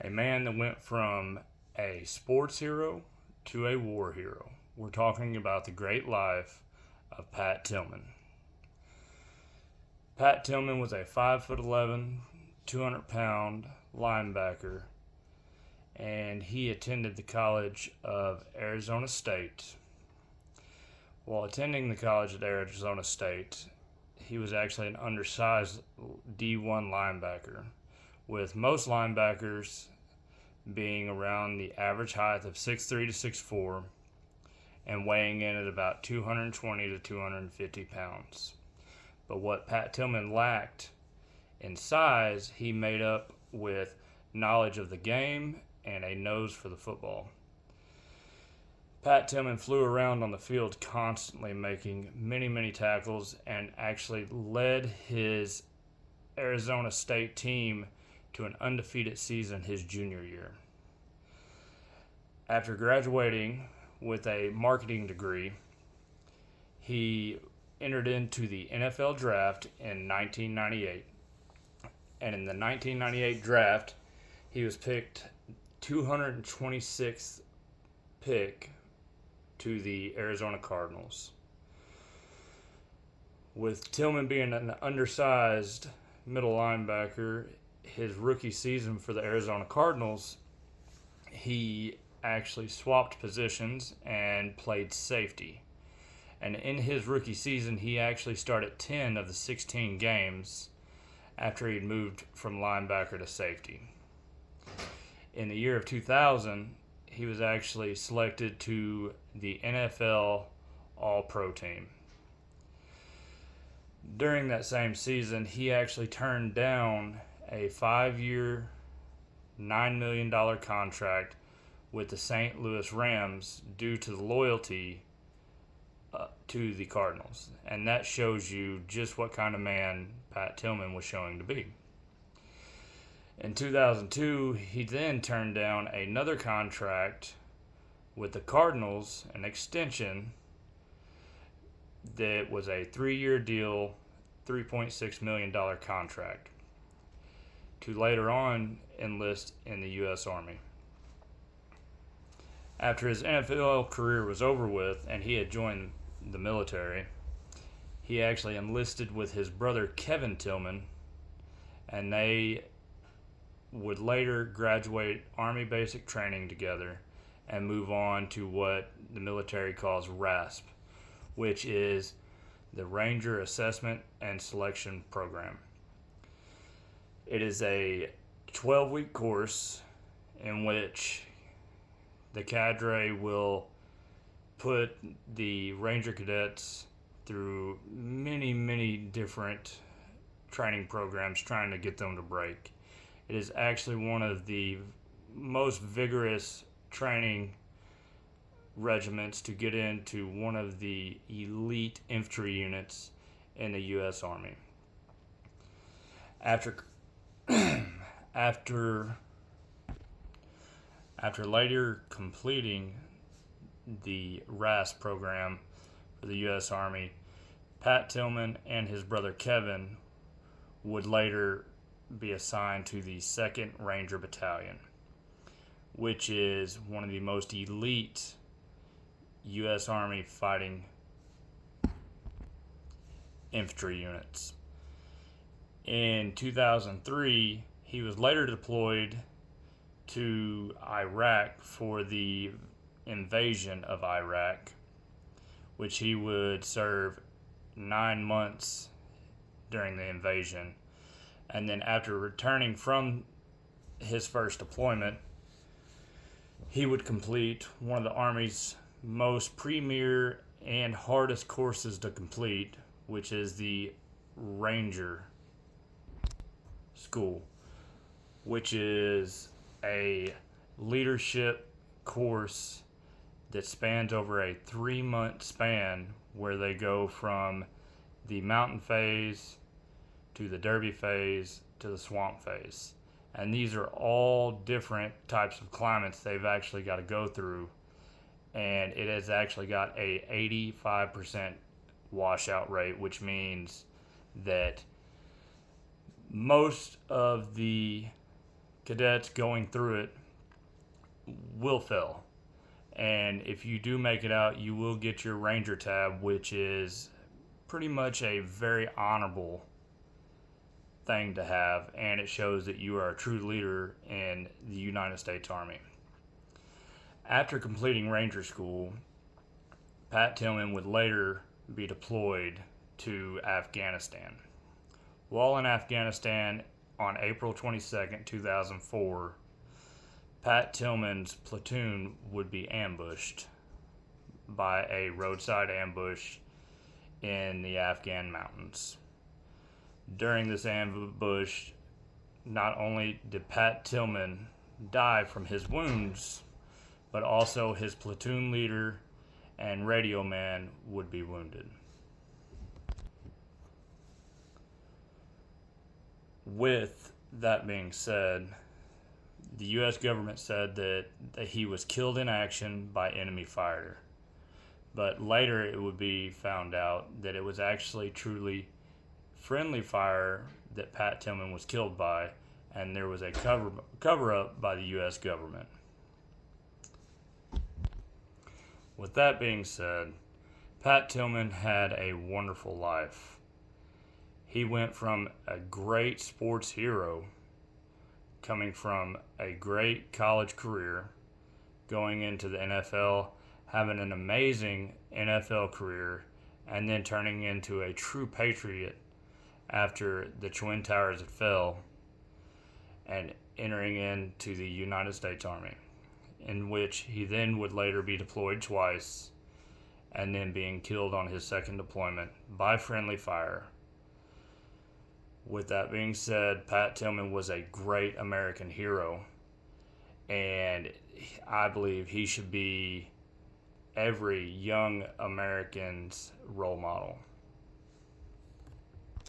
A man that went from a sports hero to a war hero. We're talking about the great life of Pat Tillman. Pat Tillman was a 5'11", 200-pound linebacker, and he attended the College of Arizona State. While attending the College of Arizona State, he was actually an undersized D1 linebacker, with most linebackers being around the average height of 6'3 to 6'4 and weighing in at about 220 to 250 pounds. But what Pat Tillman lacked in size, he made up with knowledge of the game and a nose for the football. Pat Tillman flew around on the field constantly, making many tackles, and actually led his Arizona State team to an undefeated season his junior year. After graduating with a marketing degree, he entered into the NFL draft in 1998. And in the 1998 draft, he was picked 226th pick to the Arizona Cardinals. With Tillman being an undersized middle linebacker, his rookie season for the Arizona Cardinals, he actually swapped positions and played safety. And in his rookie season, he actually started 10 of the 16 games after he'd moved from linebacker to safety. In the year of 2000, he was actually selected to the NFL All-Pro team. During that same season, he actually turned down a 5-year, $9 million contract with the St. Louis Rams due to the loyalty to the Cardinals. And that shows you just what kind of man Pat Tillman was showing to be. In 2002, he then turned down another contract with the Cardinals, an extension that was a 3-year deal, $3.6 million contract, to later on enlist in the U.S. Army. After his NFL career was over with and he had joined the military, he actually enlisted with his brother Kevin Tillman, and they would later graduate Army basic training together and move on to what the military calls RASP, which is the Ranger Assessment and Selection Program. It is a 12-week course in which the cadre will put the Ranger cadets through many different training programs trying to get them to break. It is actually one of the most vigorous training regiments to get into one of the elite infantry units in the U.S. Army. After later completing the RAS program for the U.S. Army, Pat Tillman and his brother Kevin would later be assigned to the 2nd Ranger Battalion, which is one of the most elite U.S. Army fighting infantry units. In 2003, he was later deployed to Iraq for the invasion of Iraq, which he would serve 9 months during the invasion. And then after returning from his first deployment, he would complete one of the Army's most premier and hardest courses to complete, which is the Ranger School, which is a leadership course that spans over a 3-month span, where they go from the mountain phase to the derby phase to the swamp phase. And these are all different types of climates they've actually got to go through. And it has actually got a 85% washout rate, which means that most of the cadets going through it will fail. And if you do make it out, you will get your Ranger tab, which is pretty much a very honorable thing to have, and it shows that you are a true leader in the United States Army. After completing Ranger School, Pat Tillman would later be deployed to Afghanistan. While in Afghanistan on April 22nd, 2004, Pat Tillman's platoon would be ambushed by a roadside ambush in the Afghan mountains. During this ambush, not only did Pat Tillman die from his wounds, but also his platoon leader and radio man would be wounded. With that being said, the U.S. government said that he was killed in action by enemy fire. But later it would be found out that it was actually truly friendly fire that Pat Tillman was killed by, and there was a cover-up by the U.S. government. With that being said, Pat Tillman had a wonderful life. He went from a great sports hero, coming from a great college career, going into the NFL, having an amazing NFL career, and then turning into a true patriot after the Twin Towers had fell, and entering into the United States Army, in which he then would later be deployed twice, and then being killed on his second deployment by friendly fire. With that being said, Pat Tillman was a great American hero, and I believe he should be every young American's role model.